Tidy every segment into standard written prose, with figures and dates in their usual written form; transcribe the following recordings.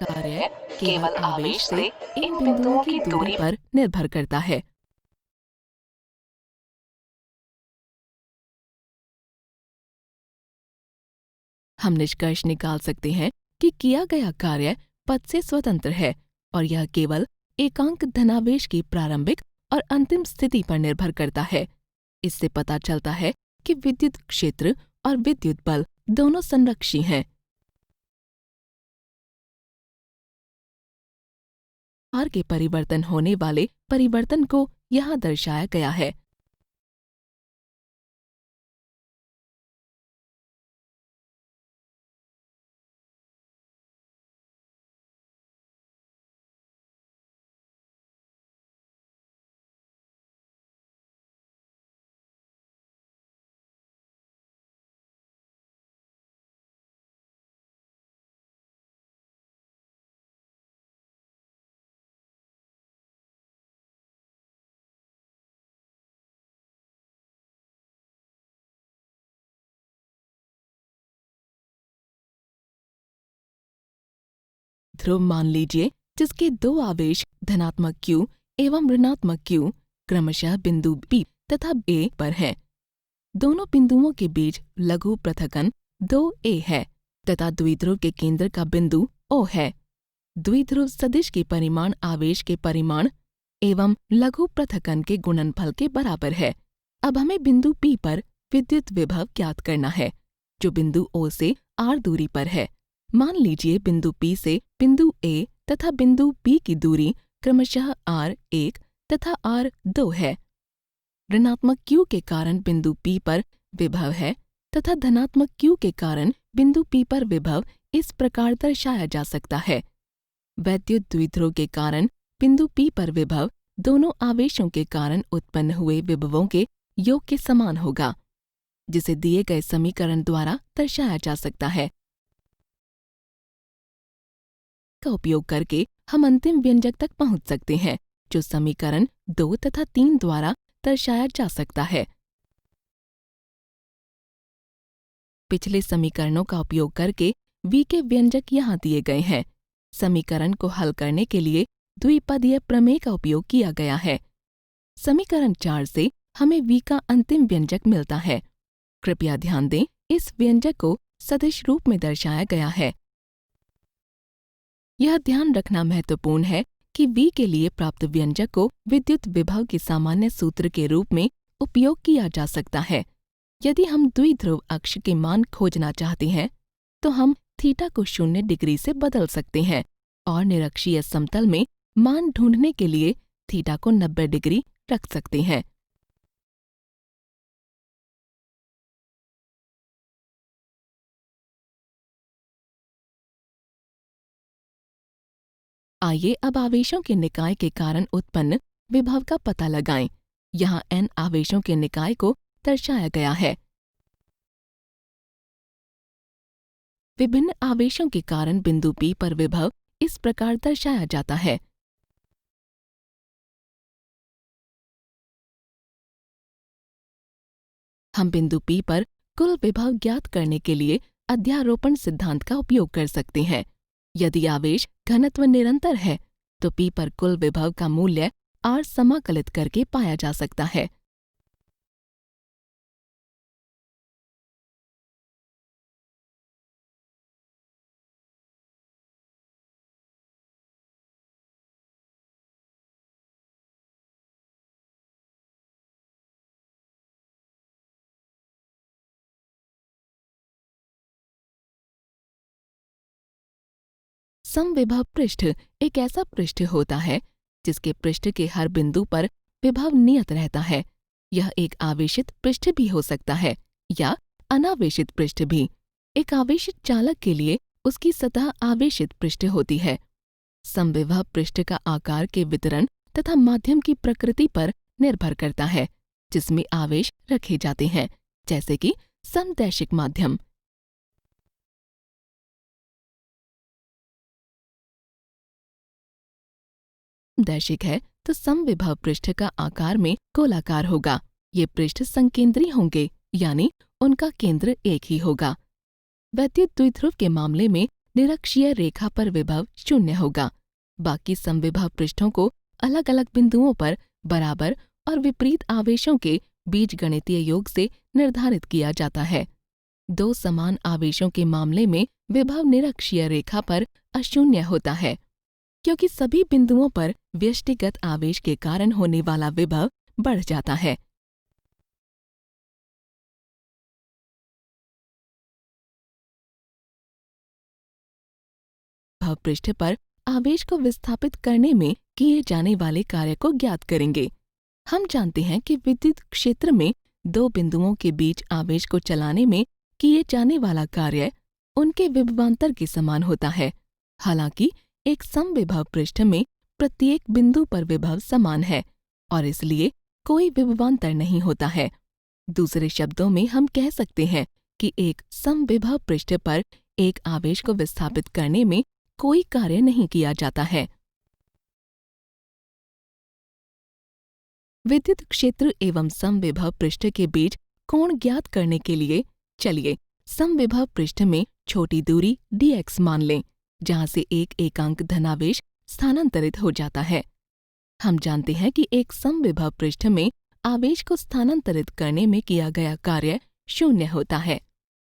कार्य है केवल केवल आवेश आवेश से से इन इन बिंदुओं बिंदुओं की की दूरी दूरी पर निर्भर करता है। हम निष्कर्ष निकाल सकते हैं कि किया गया कार्य पथ से स्वतंत्र है और यह केवल एकांक धनावेश की प्रारंभिक और अंतिम स्थिति पर निर्भर करता है। इससे पता चलता है कि विद्युत क्षेत्र और विद्युत बल दोनों संरक्षी हैं। भार के परिवर्तन होने वाले परिवर्तन को यहाँ दर्शाया गया है। ध्रुव मान लीजिए जिसके दो आवेश धनात्मक Q एवं ऋणात्मक Q क्रमशः बिंदु P तथा A पर हैं। दोनों बिंदुओं के बीच लघु पृथक्कन 2a है तथा द्विध्रुव के केंद्र का बिंदु O है। द्विध्रुव सदिश के परिमाण आवेश के परिमाण एवं लघु पृथक्कन के गुणनफल के बराबर है। अब हमें बिंदु P पर विद्युत विभव ज्ञात करना है जो बिंदु O से r दूरी पर है। मान लीजिए बिंदु P से बिंदु A तथा बिंदु P की दूरी क्रमशः r1 तथा r2 है। ऋणात्मक Q के कारण बिंदु P पर विभव है तथा धनात्मक Q के कारण बिंदु P पर विभव इस प्रकार दर्शाया जा सकता है। वैद्युत द्विध्रुव के कारण बिंदु P पर विभव दोनों आवेशों के कारण उत्पन्न हुए विभवों के योग के समान होगा, जिसे दिए गए समीकरण द्वारा दर्शाया जा सकता है। का उपयोग करके हम अंतिम व्यंजक तक पहुंच सकते हैं, जो समीकरण 2 तथा 3 द्वारा दर्शाया जा सकता है। पिछले समीकरणों का उपयोग करके v के व्यंजक यहाँ दिए गए हैं। समीकरण को हल करने के लिए द्विपदीय प्रमेय का उपयोग किया गया है। समीकरण 4 से हमें v का अंतिम व्यंजक मिलता है। कृपया ध्यान दें, इस व्यंजक को सदिश रूप में दर्शाया गया है। यह ध्यान रखना महत्वपूर्ण है कि v के लिए प्राप्त व्यंजक को विद्युत विभव के सामान्य सूत्र के रूप में उपयोग किया जा सकता है। यदि हम द्विध्रुव अक्ष के मान खोजना चाहते हैं तो हम थीटा को 0 डिग्री से बदल सकते हैं और निरक्षीय समतल में मान ढूंढने के लिए थीटा को 90 डिग्री रख सकते हैं। आइए अब आवेशों के निकाय के कारण उत्पन्न विभव का पता लगाएं। यहाँ n आवेशों के निकाय को दर्शाया गया है। विभिन्न आवेशों के कारण बिंदु P पर विभव इस प्रकार दर्शाया जाता है। हम बिंदु P पर कुल विभव ज्ञात करने के लिए अध्यारोपण सिद्धांत का उपयोग कर सकते हैं। यदि आवेश घनत्व निरंतर है तो P पर कुल विभव का मूल्य r समाकलित करके पाया जा सकता है। समविभव पृष्ठ एक ऐसा पृष्ठ होता है जिसके पृष्ठ के हर बिंदु पर विभव नियत रहता है। यह एक आवेशित पृष्ठ भी हो सकता है या अनावेशित पृष्ठ भी। एक आवेशित चालक के लिए उसकी सतह आवेशित पृष्ठ होती है। समविभव पृष्ठ का आकार के वितरण तथा माध्यम की प्रकृति पर निर्भर करता है जिसमें आवेश रखे जाते हैं, जैसे कि समदैशिक माध्यम। दैशिक है तो समविभव पृष्ठ का आकार में गोलाकार होगा। ये पृष्ठ संकेंद्री होंगे, यानी उनका केंद्र एक ही होगा। वैद्युत द्विध्रुव के मामले में निरक्षीय रेखा पर विभव 0 होगा। बाकी समविभव पृष्ठों को अलग अलग बिंदुओं पर बराबर और विपरीत आवेशों के बीजगणितीय योग से निर्धारित किया जाता है। दो समान आवेशों के मामले में विभव निरक्षीय रेखा पर अशून्य होता है, क्योंकि सभी बिंदुओं पर व्यष्टिगत आवेश के कारण होने वाला विभव बढ़ जाता है। विभव पृष्ठ पर आवेश को विस्थापित करने में किए जाने वाले कार्य को ज्ञात करेंगे। हम जानते हैं कि विद्युत क्षेत्र में दो बिंदुओं के बीच आवेश को चलाने में किए जाने वाला कार्य उनके विभवांतर के समान होता है। हालांकि एक समविभव पृष्ठ में प्रत्येक बिंदु पर विभव समान है और इसलिए कोई विभवांतर नहीं होता है। दूसरे शब्दों में हम कह सकते हैं कि एक समविभव पृष्ठ पर एक आवेश को विस्थापित करने में कोई कार्य नहीं किया जाता है। विद्युत क्षेत्र एवं समविभव पृष्ठ के बीच कोण ज्ञात करने के लिए चलिए समविभव पृष्ठ में छोटी दूरी dx मान लें, जहां से एक एकांक धनावेश स्थानांतरित हो जाता है। हम जानते हैं कि एक समविभव पृष्ठ में आवेश को स्थानांतरित करने में किया गया कार्य 0 होता है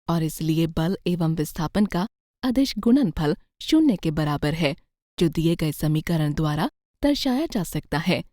और इसलिए बल एवं विस्थापन का अदिश गुणनफल 0 के बराबर है, जो दिए गए समीकरण द्वारा दर्शाया जा सकता है।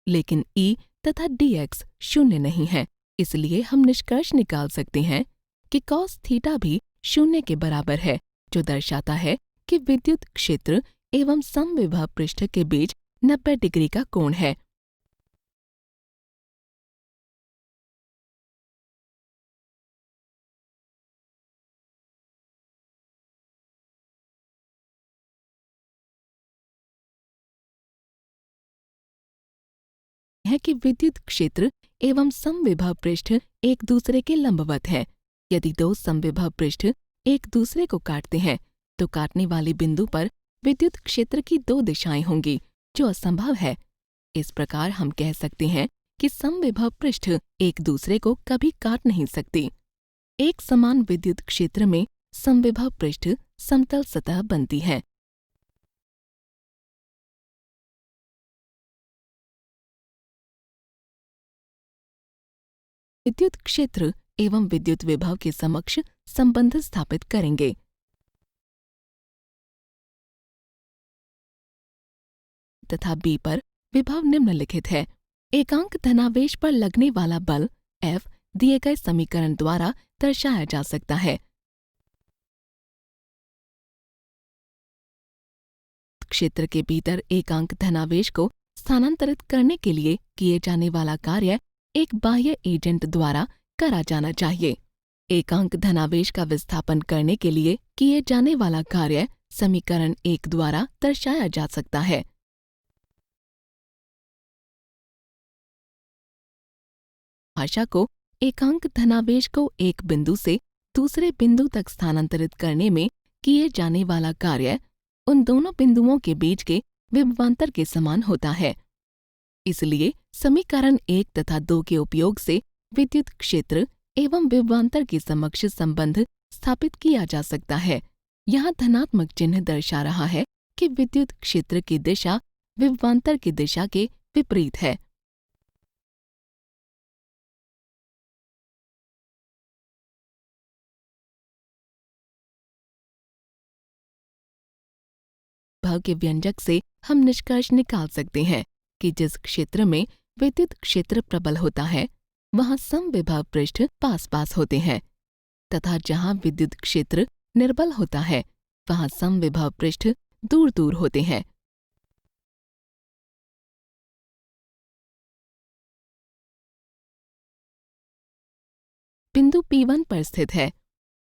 लेकिन E तथा dx 0 नहीं है, इसलिए हम निष्कर्ष निकाल सकते हैं कि cos थीटा भी 0 के बराबर है, जो दर्शाता है कि विद्युत क्षेत्र एवं समविभव पृष्ठ के बीच 90 डिग्री का कोण है। है कि विद्युत क्षेत्र एवं समविभव पृष्ठ एक दूसरे के लंबवत हैं। यदि दो समविभव पृष्ठ एक दूसरे को काटते हैं तो काटने वाले बिंदु पर विद्युत क्षेत्र की दो दिशाएं होंगी, जो असंभव है। इस प्रकार हम कह सकते हैं कि समविभव पृष्ठ एक दूसरे को कभी काट नहीं सकते। एक समान विद्युत क्षेत्र में समविभव पृष्ठ समतल सतह बनती है। विद्युत क्षेत्र एवं विद्युत विभव के समक्ष संबंध स्थापित करेंगे। तथा B पर विभव निम्नलिखित है। एकांक धनावेश पर लगने वाला बल F दिए गए समीकरण द्वारा दर्शाया जा सकता है। क्षेत्र के भीतर एकांक धनावेश को स्थानांतरित करने के लिए किए जाने वाला कार्य एक बाह्य एजेंट द्वारा करा जाना चाहिए। एकांक धनावेश का विस्थापन करने के लिए किए जाने वाला कार्य समीकरण 1 द्वारा दर्शाया जा सकता है। भाषा को एकांक धनावेश को एक बिंदु से दूसरे बिंदु तक स्थानांतरित करने में किए जाने वाला कार्य उन दोनों बिंदुओं के बीच के विभवांतर के समान होता है। इसलिए समीकरण 1 तथा 2 के उपयोग से विद्युत क्षेत्र एवं विभवांतर के समक्ष संबंध स्थापित किया जा सकता है। यहाँ धनात्मक चिन्ह दर्शा रहा है कि विद्युत क्षेत्र की दिशा विभवांतर की दिशा के विपरीत है। विभव के व्यंजक से हम निष्कर्ष निकाल सकते हैं कि जिस क्षेत्र में विद्युत क्षेत्र प्रबल होता है वहां समविभव पृष्ठ पास पास होते हैं, तथा जहां विद्युत क्षेत्र निर्बल होता है वहां समविभव पृष्ठ दूर दूर होते हैं। बिंदु P1 पर स्थित है,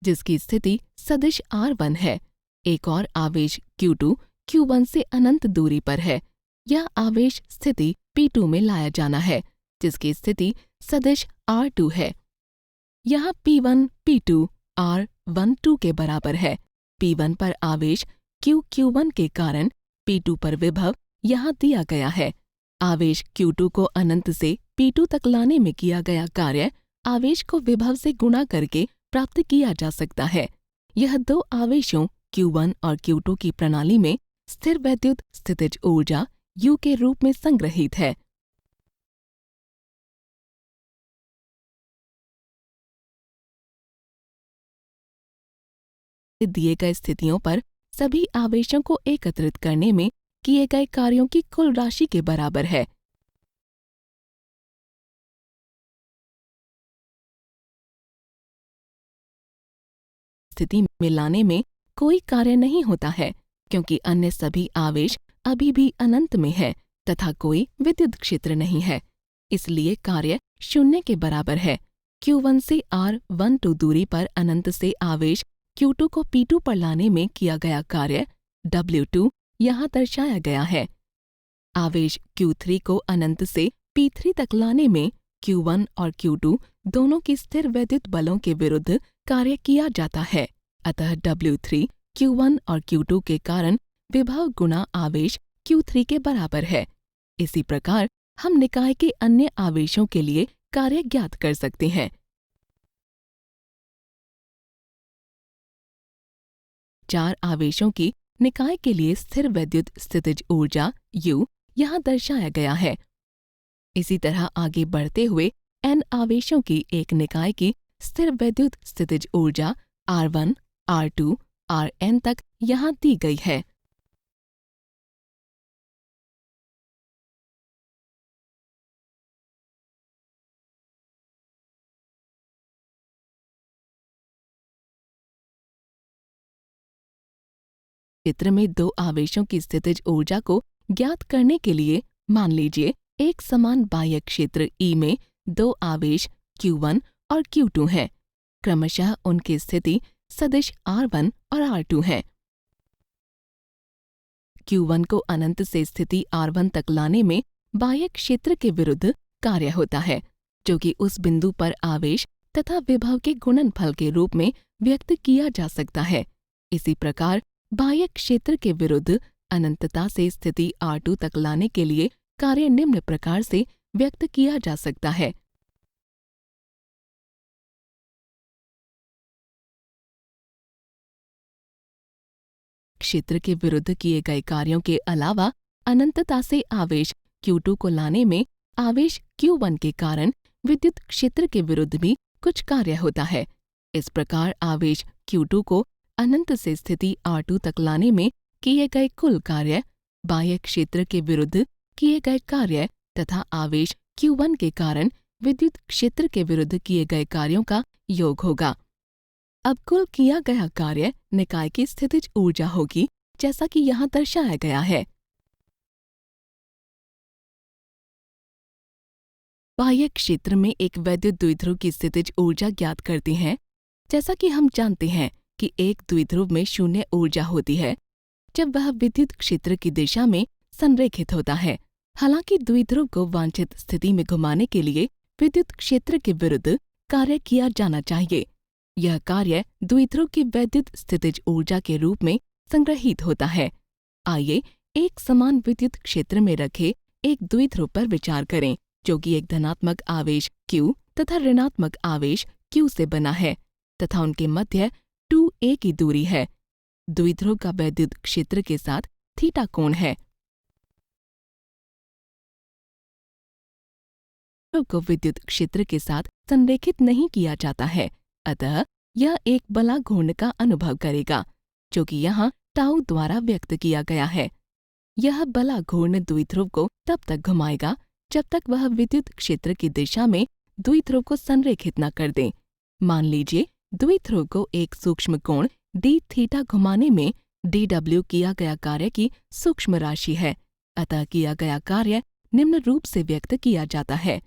जिसकी स्थिति सदिश R1 है। एक और आवेश Q2 Q1 से अनंत दूरी पर है। यह आवेश स्थिति P2 में लाया जाना है, जिसकी स्थिति सदिश R2 है। यहाँ P1 P2 R12 के बराबर है। P1 पर आवेश Q1 के कारण P2 पर विभव यहाँ दिया गया है। आवेश Q2 को अनंत से P2 तक लाने में किया गया कार्य आवेश को विभव से गुणा करके प्राप्त किया जा सकता है। यह दो आवेशों Q1 और Q2 की प्रणाली में स्थिर वैद्युत स्थितिज ऊर्जा U के रूप में संग्रहित है। दिए गए स्थितियों पर सभी आवेशों को एकत्रित करने में किए गए कार्यों की कुल राशि के बराबर है। स्थिति में लाने में कोई कार्य नहीं होता है, क्योंकि अन्य सभी आवेश अभी भी अनंत में है तथा कोई विद्युत क्षेत्र नहीं है। इसलिए कार्य शून्य के बराबर है। Q1 से R12 दूरी पर अनंत से आवेश Q2 को P2 पर लाने में किया गया कार्य W2 यहाँ दर्शाया गया है। आवेश Q3 को अनंत से P3 तक लाने में Q1 और Q2 दोनों की स्थिर वैद्युत बलों के विरुद्ध कार्य किया जाता है। अतः W3 Q1 और Q2 के कारण विभव गुणा आवेश Q3 के बराबर है। इसी प्रकार हम निकाय के अन्य आवेशों के लिए कार्य ज्ञात कर सकते हैं। चार आवेशों की निकाय के लिए स्थिर वैद्युत स्थितिज ऊर्जा U यहाँ दर्शाया गया है। इसी तरह आगे बढ़ते हुए N आवेशों की एक निकाय की स्थिर वैद्युत स्थितिज ऊर्जा R1, R2, Rn तक यहाँ दी गई है। चित्र में दो आवेशों की स्थितिज ऊर्जा को ज्ञात करने के लिए मान लीजिए एक समान बाह्य क्षेत्र E में दो आवेश Q1 और Q2 हैं। क्रमशः उनकी स्थिति सदिश R1 और R2 है। Q1 को अनंत से स्थिति R1 तक लाने में बाह्य क्षेत्र के विरुद्ध कार्य होता है, जो कि उस बिंदु पर आवेश तथा विभव के गुणनफल के रूप में व्यक्त किया जा सकता है। इसी प्रकार बाह्य क्षेत्र के विरुद्ध अनंतता से स्थिति R2 तक लाने के लिए कार्य निम्न प्रकार से व्यक्त किया जा सकता है। क्षेत्र के विरुद्ध किए गए कार्यों के अलावा अनंतता से आवेश Q2 को लाने में आवेश Q1 के कारण विद्युत क्षेत्र के विरुद्ध भी कुछ कार्य होता है। इस प्रकार आवेश Q2 को अनंत से स्थिति R2 तक लाने में किए गए कुल कार्य बाह्य क्षेत्र के विरुद्ध किए गए कार्य तथा आवेश Q1 के कारण विद्युत क्षेत्र के विरुद्ध किए गए कार्यों का योग होगा। अब कुल किया गया कार्य निकाय की स्थितिज ऊर्जा होगी, जैसा कि यहाँ दर्शाया गया है। बाह्य क्षेत्र में एक वैद्युत द्विध्रुव की स्थितिज ऊर्जा ज्ञात करते हैं। जैसा कि हम जानते हैं कि एक द्विध्रुव में शून्य ऊर्जा होती है जब वह विद्युत क्षेत्र की दिशा में संरेखित होता है। हालांकि द्विध्रुव को वांछित स्थिति में घुमाने के लिए विद्युत क्षेत्र के विरुद्ध कार्य किया जाना चाहिए। यह कार्य द्विध्रुव की वैद्युत स्थितिज ऊर्जा के रूप में संग्रहित होता है। आइए एक समान विद्युत क्षेत्र में रखे एक द्विध्रुव पर विचार करें, जो कि एक धनात्मक आवेश Q तथा ऋणात्मक आवेश Q से बना है तथा उनके मध्य 2a की दूरी है। द्विध्रुव का वैद्युत क्षेत्र के साथ थीटा कोण है। द्विध्रुव को विद्युत क्षेत्र के साथ संरेखित नहीं किया जाता है, अतः यह एक बला घूर्णन का अनुभव करेगा, जो कि यहाँ टाउ द्वारा व्यक्त किया गया है। यह बला घूर्णन द्विध्रुव को तब तक घुमाएगा जब तक वह विद्युत क्षेत्र की दिशा में द्विध्रुव को संरेखित न कर दे। मान लीजिए द्विध्रुव को एक सूक्ष्म कोण d थीटा घुमाने में dw किया गया कार्य की सूक्ष्म राशि है। अतः किया गया कार्य निम्न रूप से व्यक्त किया जाता है।